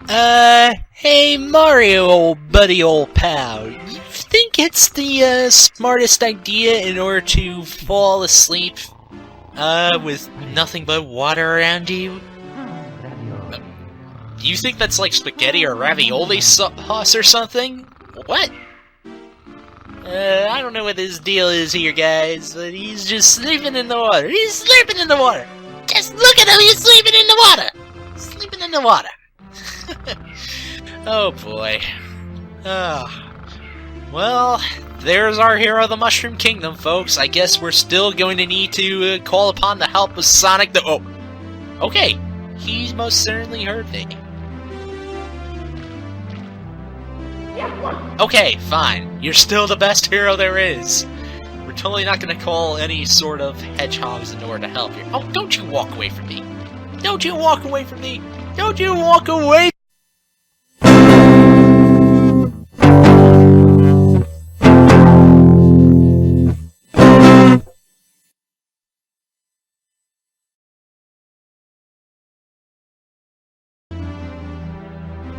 Hey Mario, old buddy, old pal. You think it's the, smartest idea in order to fall asleep, with nothing but water around you? Do you think that's like spaghetti or ravioli sauce or something? What? I don't know what his deal is here, guys, but he's just sleeping in the water. He's sleeping in the water! Just look at him, he's sleeping in the water! Sleeping in the water. Oh boy. Well, there's our hero of the Mushroom Kingdom, folks. I guess we're still going to need to call upon the help of Sonic the... Oh! Okay, he's most certainly heard me. Okay, fine. You're still the best hero there is. We're totally not going to call any sort of hedgehogs in order to help you. Oh, don't you walk away from me. Don't you walk away from me. Don't you walk away.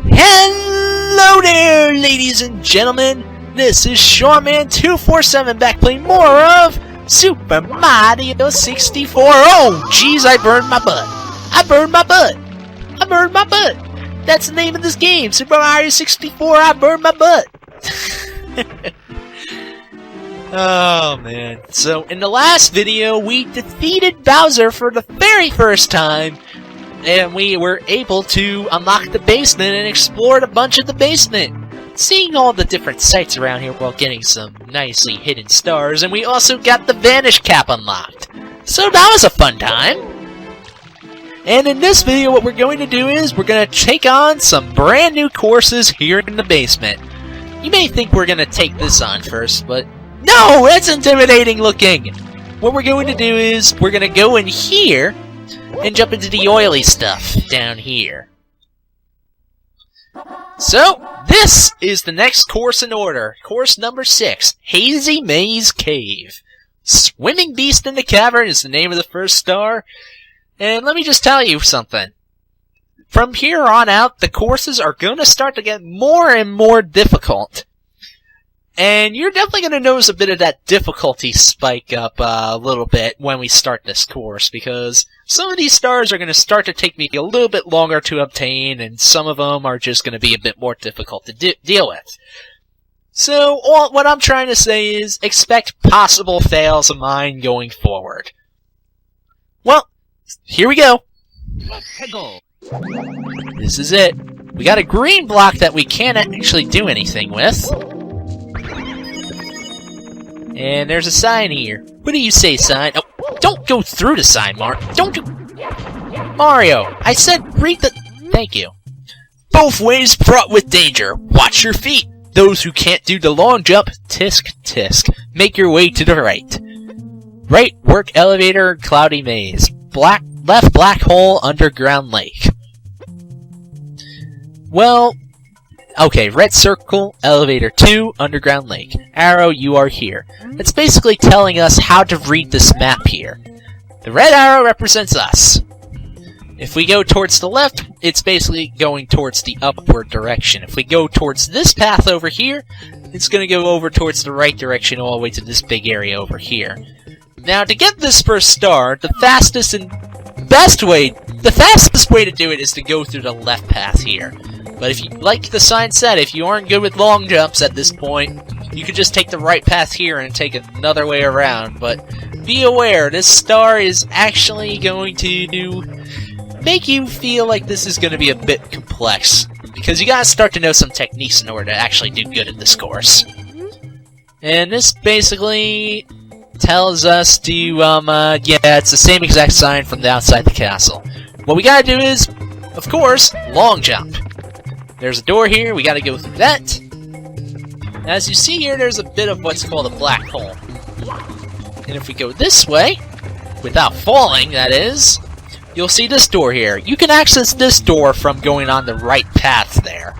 Hello there, ladies and gentlemen. This is Seanman 247 back playing more of Super Mario 64. Oh, jeez, I burned my butt. I burned my butt. I burned my butt. That's the name of this game, Super Mario 64. I burned my butt. Oh man. So in the last video, we defeated Bowser for the very first time. And we were able to unlock the basement and explored a bunch of the basement, seeing all the different sights around here while getting some nicely hidden stars, and we also got the Vanish Cap unlocked. So that was a fun time. And in this video, what we're going to do is we're going to take on some brand new courses here in the basement. You may think we're going to take this on first, but no, it's intimidating looking. What we're going to do is we're going to go in here and jump into the oily stuff down here. So, this is the next course in order. Course number 6, Hazy Maze Cave. Swimming Beast in the Cavern is the name of the first star. And let me just tell you something. From here on out, the courses are going to start to get more and more difficult. And you're definitely going to notice a bit of that difficulty spike up a little bit when we start this course, because some of these stars are going to start to take me a little bit longer to obtain, and some of them are just going to be a bit more difficult to deal with. So, what I'm trying to say is, expect possible fails of mine going forward. Well, here we go. This is it. We got a green block that we can't actually do anything with. And there's a sign here. What do you say, sign? Oh, don't go through the sign, Mark. Don't do... Mario, I said read the... Thank you. Both ways fraught with danger. Watch your feet. Those who can't do the long jump, tisk, tisk. Make your way to the right. Right, work elevator, cloudy maze. Left, black hole, underground lake. Well... Okay, red circle, elevator 2, underground lake. Arrow, you are here. It's basically telling us how to read this map here. The red arrow represents us. If we go towards the left, it's basically going towards the upward direction. If we go towards this path over here, it's going to go over towards the right direction all the way to this big area over here. Now, to get this first star, the fastest way to do it is to go through the left path here. But if you, like the sign said, if you aren't good with long jumps at this point, you could just take the right path here and take another way around. But be aware, this star is actually going to make you feel like this is going to be a bit complex, because you gotta start to know some techniques in order to actually do good at this course. And this basically tells us to, yeah, it's the same exact sign from the outside the castle. What we gotta do is, of course, long jump. There's a door here, we gotta go through that. As you see here, there's a bit of what's called a black hole. And if we go this way, without falling, that is, you'll see this door here. You can access this door from going on the right path there,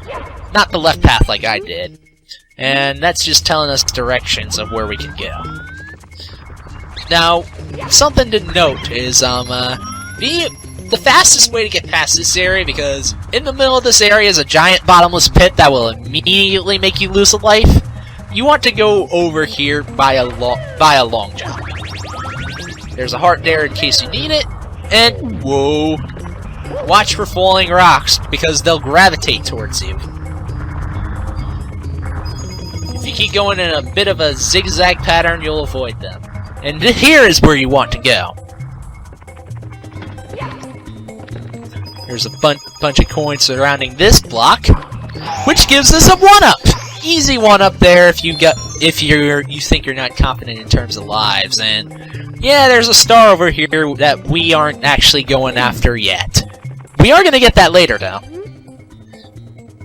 not the left path like I did. And that's just telling us directions of where we can go. Now, something to note is, the fastest way to get past this area, because in the middle of this area is a giant bottomless pit that will immediately make you lose a life, you want to go over here by a long jump. There's a heart there in case you need it, and whoa, watch for falling rocks because they'll gravitate towards you. If you keep going in a bit of a zigzag pattern, you'll avoid them. And here is where you want to go. There's a bunch of coins surrounding this block, which gives us a 1-up. Easy 1-up there if you think you're not confident in terms of lives. And yeah, there's a star over here that we aren't actually going after yet. We are going to get that later, though.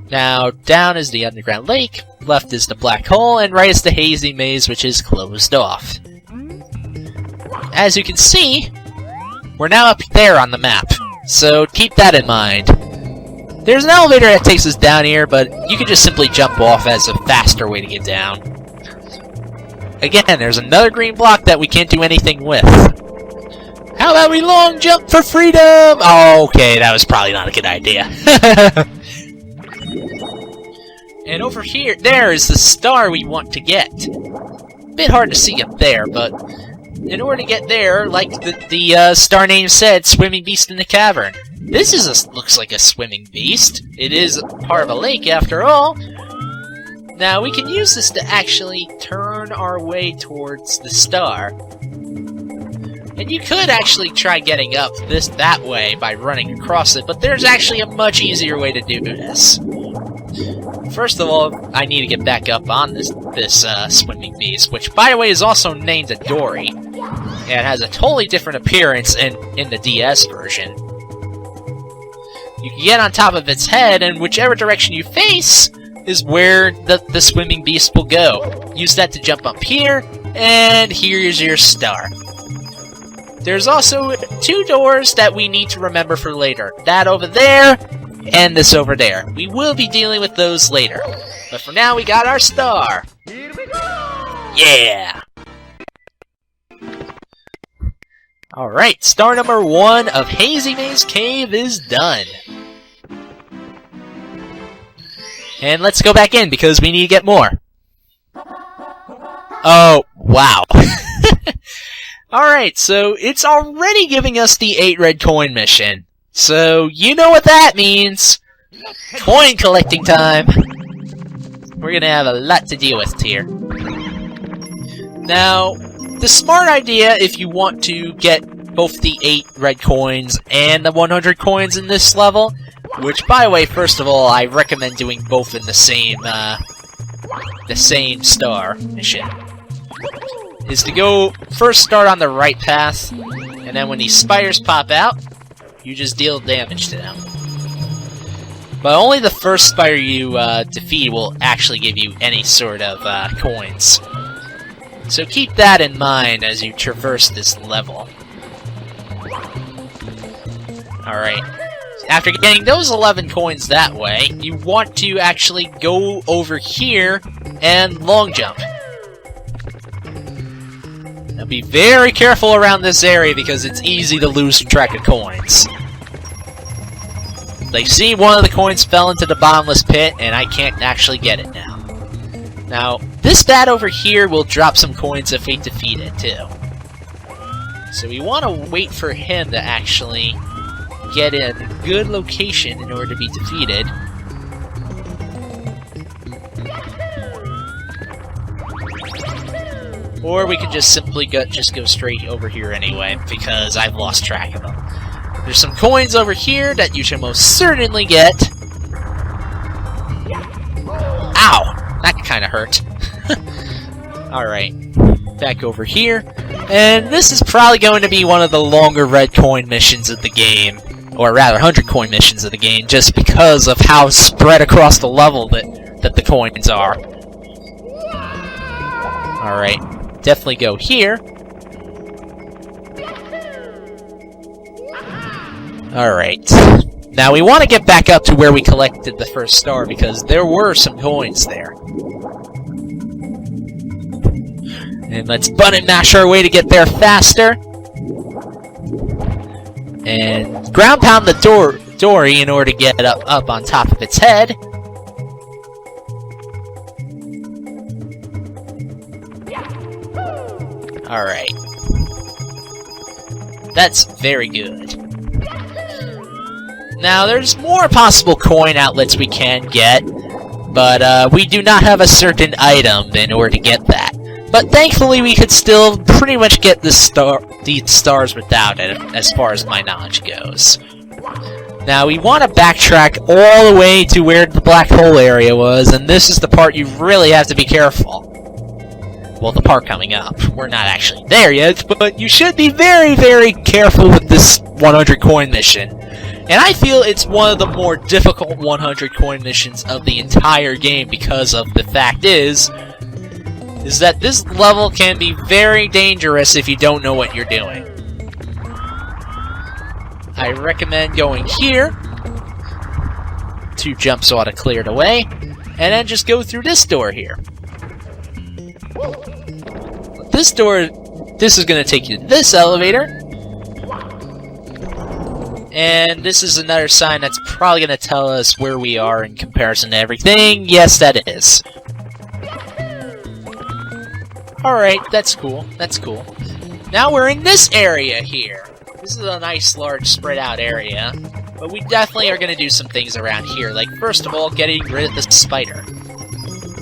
Now, down is the underground lake, left is the black hole, and right is the hazy maze, which is closed off. As you can see, we're now up there on the map, so keep that in mind. There's an elevator that takes us down here, but you can just simply jump off as a faster way to get down. Again, there's another green block that we can't do anything with. How about we long jump for freedom? Oh, okay, that was probably not a good idea. And over here, there is the star we want to get. Bit hard to see up there, but in order to get there, like the star name said, swimming beast in the cavern. This looks like a swimming beast. It is part of a lake after all. Now we can use this to actually turn our way towards the star. And you could actually try getting up that way by running across it, but there's actually a much easier way to do this. First of all, I need to get back up on this swimming beast, which, by the way, is also named a Dory. And it has a totally different appearance in the DS version. You can get on top of its head, and whichever direction you face is where the swimming beast will go. Use that to jump up here, and here's your star. There's also 2 doors that we need to remember for later. That over there, and this over there. We will be dealing with those later. But for now, we got our star. Here we go! Yeah! Alright, star number 1 of Hazy Maze Cave is done. And let's go back in, because we need to get more. Oh, wow. Alright, so it's already giving us the 8 red coin mission. So, you know what that means. Coin collecting time. We're gonna have a lot to deal with here. Now, the smart idea, if you want to get both the 8 red coins and the 100 coins in this level, which, by the way, first of all, I recommend doing both in the same star mission, is to go first start on the right path, and then when these spiders pop out, you just deal damage to them. But only the first spider you defeat will actually give you any sort of coins. So keep that in mind as you traverse this level. Alright. After getting those 11 coins that way, you want to actually go over here and long jump. Now be very careful around this area because it's easy to lose track of coins. Like, see, one of the coins fell into the bottomless pit, and I can't actually get it now. Now, this bat over here will drop some coins if we defeat it, too. So we want to wait for him to actually get in a good location in order to be defeated. Or we can just simply go straight over here anyway, because I've lost track of them. There's some coins over here that you should most certainly get. Ow! That kinda hurt. Alright. Back over here. And this is probably going to be one of the longer red coin missions of the game. Or rather, 100 coin missions of the game, just because of how spread across the level that the coins are. Alright. Definitely go here. Alright. Now we want to get back up to where we collected the first star, because there were some coins there. And let's button mash our way to get there faster. And ground pound the dory in order to get it up on top of its head. Alright. That's very good. Now, there's more possible coin outlets we can get, but we do not have a certain item in order to get that. But thankfully, we could still pretty much get these stars without it, as far as my knowledge goes. Now, we want to backtrack all the way to where the black hole area was, and this is the part you really have to be careful. Well, the part coming up. We're not actually there yet, but you should be very, very careful with this 100 coin mission. And I feel it's one of the more difficult 100 coin missions of the entire game because of the fact is that this level can be very dangerous if you don't know what you're doing. I recommend going here. 2 jumps ought to clear the way, and then just go through this door here. This door, this is going to take you to this elevator. And this is another sign that's probably going to tell us where we are in comparison to everything. Yes, that is. Alright, that's cool. That's cool. Now we're in this area here. This is a nice, large, spread out area. But we definitely are going to do some things around here. Like, first of all, getting rid of the spider.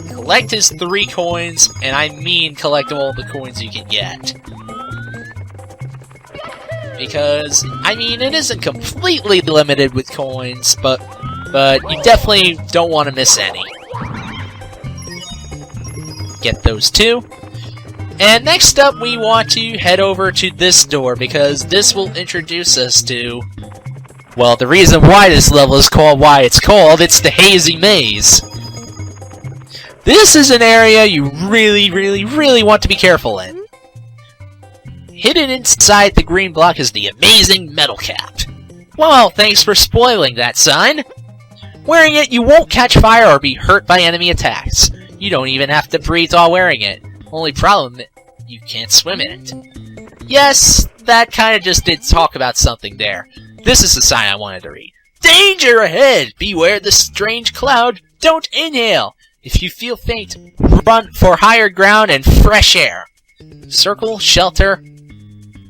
Collect his 3 coins, and I mean collect all the coins you can get. Because, I mean, it isn't completely limited with coins, but you definitely don't want to miss any. Get those 2. And next up, we want to head over to this door, because this will introduce us to, well, the reason why this level is called it's the Hazy Maze. This is an area you really, really, really want to be careful in. Hidden inside the green block is the amazing metal cap. Well, thanks for spoiling that sign. Wearing it, you won't catch fire or be hurt by enemy attacks. You don't even have to breathe while wearing it. Only problem, you can't swim in it. Yes, that kinda just did talk about something there. This is the sign I wanted to read. Danger ahead! Beware the strange cloud! Don't inhale! If you feel faint, run for higher ground and fresh air. Circle, shelter,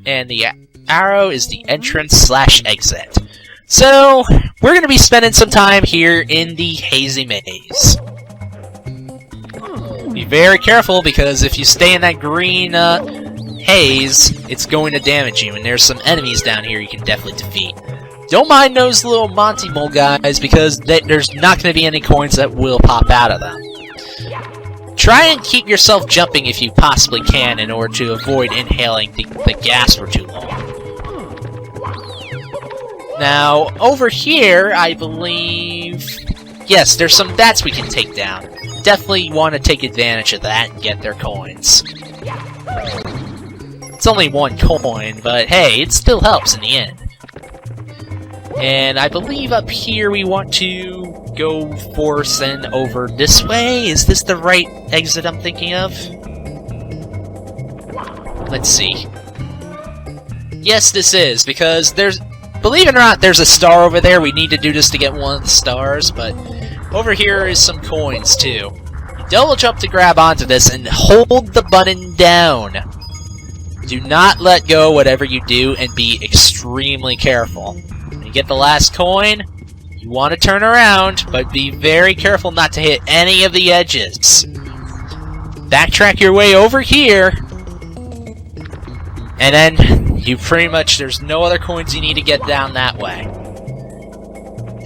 and the arrow is the entrance/exit. So, we're going to be spending some time here in the Hazy Maze. Be very careful, because if you stay in that green haze, it's going to damage you, and there's some enemies down here you can definitely defeat. Don't mind those little Monty Mole guys, because there's not going to be any coins that will pop out of them. Try and keep yourself jumping if you possibly can in order to avoid inhaling the gas for too long. Now, over here, I believe... Yes, there's some bats we can take down. Definitely want to take advantage of that and get their coins. It's only 1 coin, but hey, it still helps in the end. And I believe up here we want to go forth and over this way. Is this the right exit I'm thinking of? Let's see. Yes, this is, because there's... Believe it or not, there's a star over there. We need to do this to get one of the stars, but over here is some coins, too. Double jump to grab onto this and hold the button down. Do not let go whatever you do and be extremely careful. When you get the last coin, you want to turn around, but be very careful not to hit any of the edges. Backtrack your way over here, and then you pretty much, there's no other coins you need to get down that way.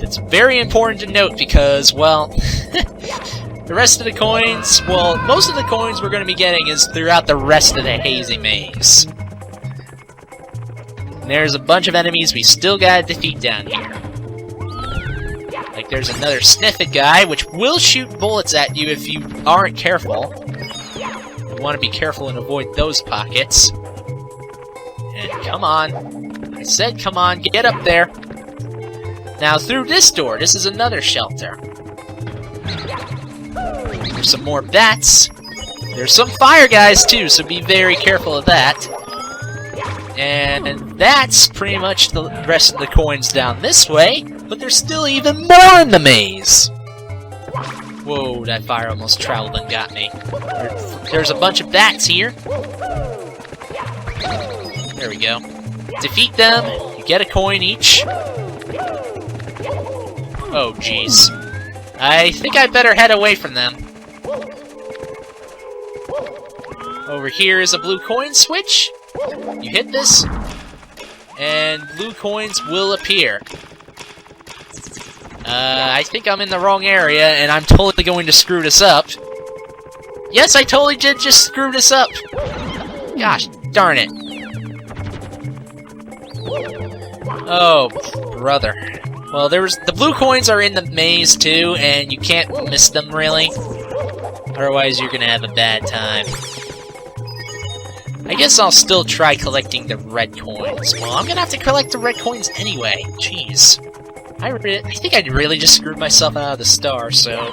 It's very important to note because, well, the rest of the coins, well, most of the coins we're going to be getting is throughout the rest of the Hazy Maze. And there's a bunch of enemies we still gotta defeat down here. Like there's another Sniffit guy, which will shoot bullets at you if you aren't careful. You want to be careful and avoid those pockets. And come on. I said come on, get up there. Now through this door, this is another shelter. There's some more bats. There's some fire guys too, so be very careful of that. And that's pretty much the rest of the coins down this way, but there's still even more in the maze! Whoa, that fire almost traveled and got me. There's a bunch of bats here. There we go. Defeat them, you get a coin each. Oh, jeez. I think I better head away from them. Over here is a blue coin switch. You hit this, and blue coins will appear. I think I'm in the wrong area, and I'm totally going to screw this up. Yes, I totally did just screw this up. Gosh, darn it. Oh, brother. Well, the blue coins are in the maze, too, and you can't miss them, really. Otherwise, you're gonna have a bad time. I guess I'll still try collecting the red coins. Well, I'm gonna have to collect the red coins anyway. Jeez. I think I really just screwed myself out of the star, so...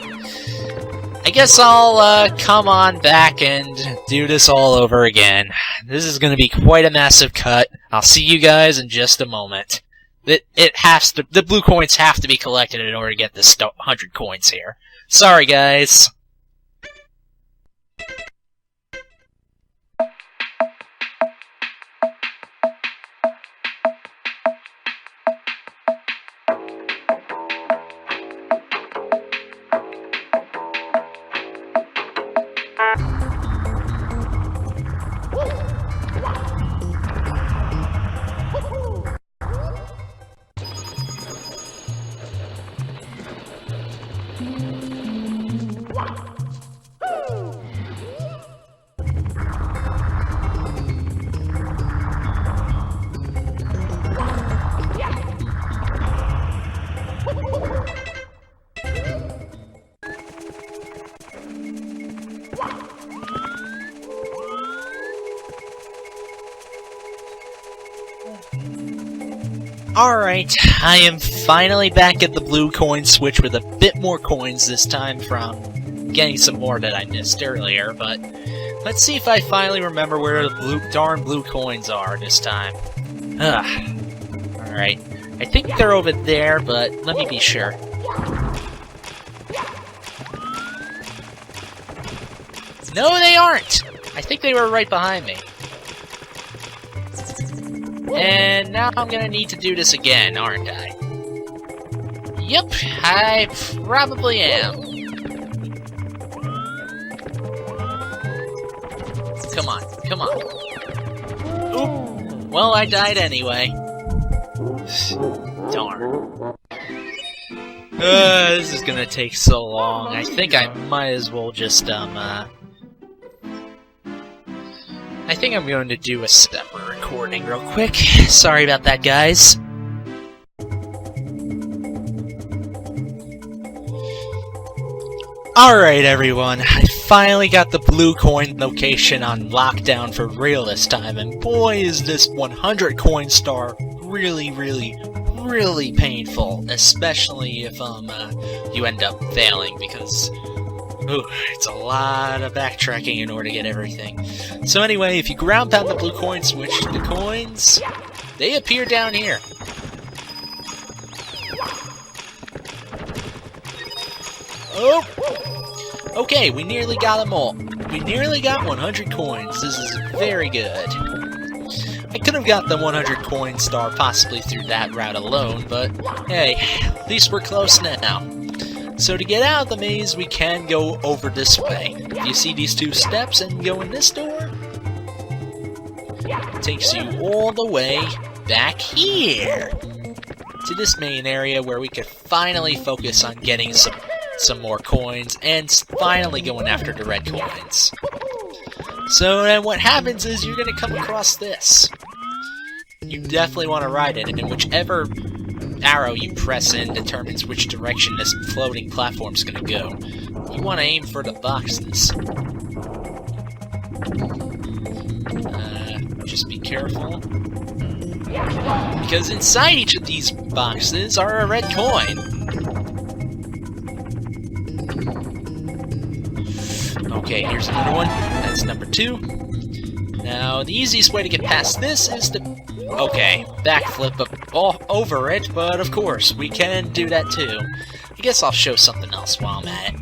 I guess I'll, come on back and do this all over again. This is gonna be quite a massive cut. I'll see you guys in just a moment. The blue coins have to be collected in order to get this 100 coins here. Sorry, guys. Alright, I am finally back at the blue coin switch with a bit more coins this time from getting some more that I missed earlier, but let's see if I finally remember where the darn blue coins are this time. Alright, I think they're over there, but let me be sure. No, they aren't! I think they were right behind me. And now I'm gonna need to do this again, aren't I? Yep, I probably am. Come on, come on. Oop! Well, I died anyway. Darn. This is gonna take so long. I think I might as well just, I think I'm going to do a separate recording real quick. Sorry about that, guys. Alright, everyone. I finally got the blue coin location on lockdown for real this time, and boy is this 100 coin star really, really painful, especially if, you end up failing, because... ooh, it's a lot of backtracking in order to get everything. So anyway, if you ground pound the blue coin switch, the coins, they appear down here. Oh! Okay, we nearly got them all. We nearly got 100 coins. This is very good. I could have got the 100 coin star possibly through that route alone, but hey, at least we're close now. So to get out of the maze, we can go over this way. If you see these two steps and go in this door, it takes you all the way back here to this main area where we could finally focus on getting some more coins and finally going after the red coins. So then what happens is you're going to come across this. You definitely want to ride it, and whichever arrow you press in determines which direction this floating platform's gonna go. You want to aim for the boxes. Just be careful. Because inside each of these boxes are a red coin. Okay, here's another one. That's number 2. Now, the easiest way to get past this is to... Okay, backflip over it, but of course, we can do that too. I guess I'll show something else while I'm at it.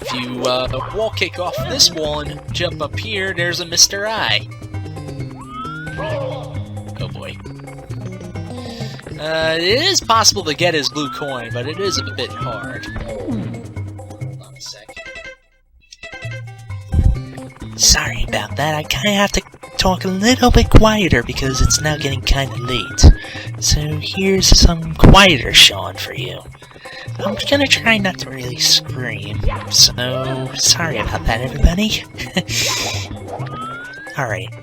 If you wall kick off this wall and jump up here, there's a Mr. I. Oh boy. It is possible to get his blue coin, but it is a bit hard. Hold on a sec. Sorry about that, I kinda have to talk a little bit quieter because it's now getting kinda late. So here's some quieter Sean for you. I'm gonna try not to really scream, so sorry about that, everybody. Alright.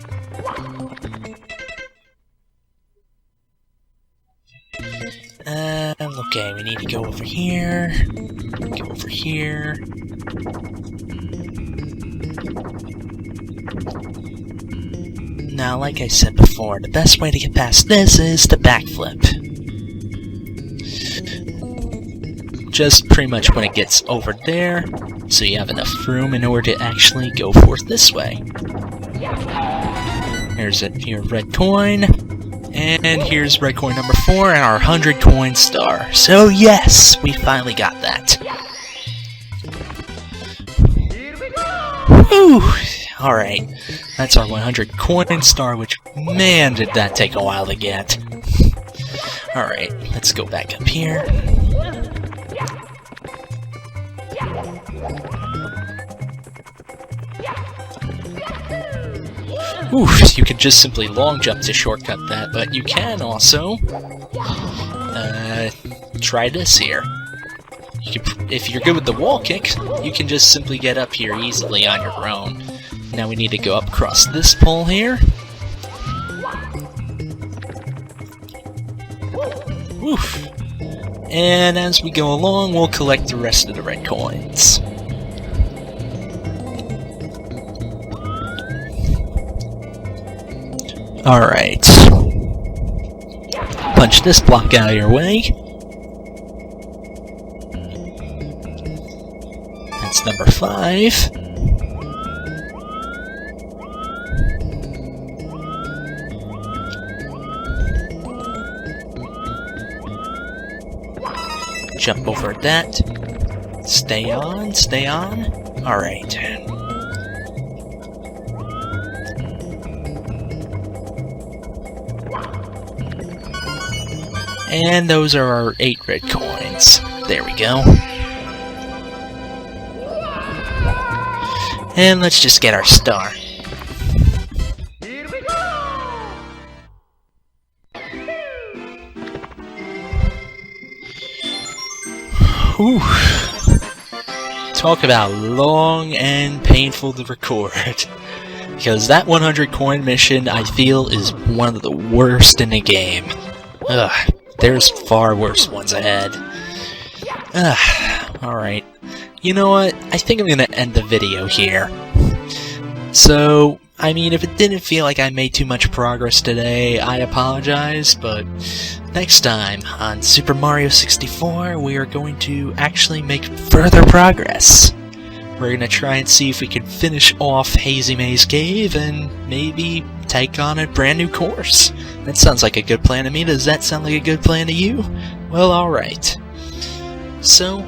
Okay, we need to go over here. Go over here. Now, like I said before, the best way to get past this is to backflip. Just pretty much when it gets over there, so you have enough room in order to actually go forth this way. Here's your red coin, and here's red coin number 4 and our 100 coin star. So yes, we finally got that. Whew! Alright, that's our 100 coin star, which, man, did that take a while to get. Alright, let's go back up here. Oof, you can just simply long jump to shortcut that, but you can also try this here. If you're good with the wall kick, you can just simply get up here easily on your own. Now we need to go up across this pole here. Oof. And as we go along, we'll collect the rest of the red coins. Alright. Punch this block out of your way. That's number 5. Jump over that. Stay on, stay on. Alright. And those are our 8 red coins. There we go. And let's just get our star. Whew. Talk about long and painful to record. Because that 100 coin mission, I feel, is one of the worst in the game. Ugh, there's far worse ones ahead. Alright. You know what? I think I'm gonna end the video here. So, I mean, if it didn't feel like I made too much progress today, I apologize, but next time on Super Mario 64, we are going to actually make further progress. We're gonna try and see if we can finish off Hazy Maze Cave and maybe take on a brand new course. That sounds like a good plan to me. Does that sound like a good plan to you? Well, alright. So,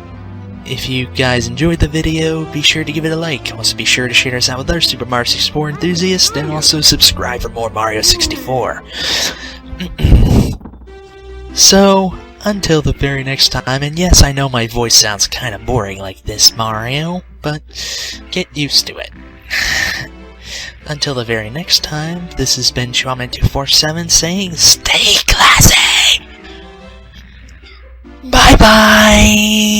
if you guys enjoyed the video, be sure to give it a like. Also be sure to share this out with other Super Mario 64 enthusiasts, and also subscribe for more Mario 64. So, until the very next time, and yes, I know my voice sounds kind of boring like this, Mario, but get used to it. Until the very next time, this has been Seanman 247 saying, stay classy! Bye-bye!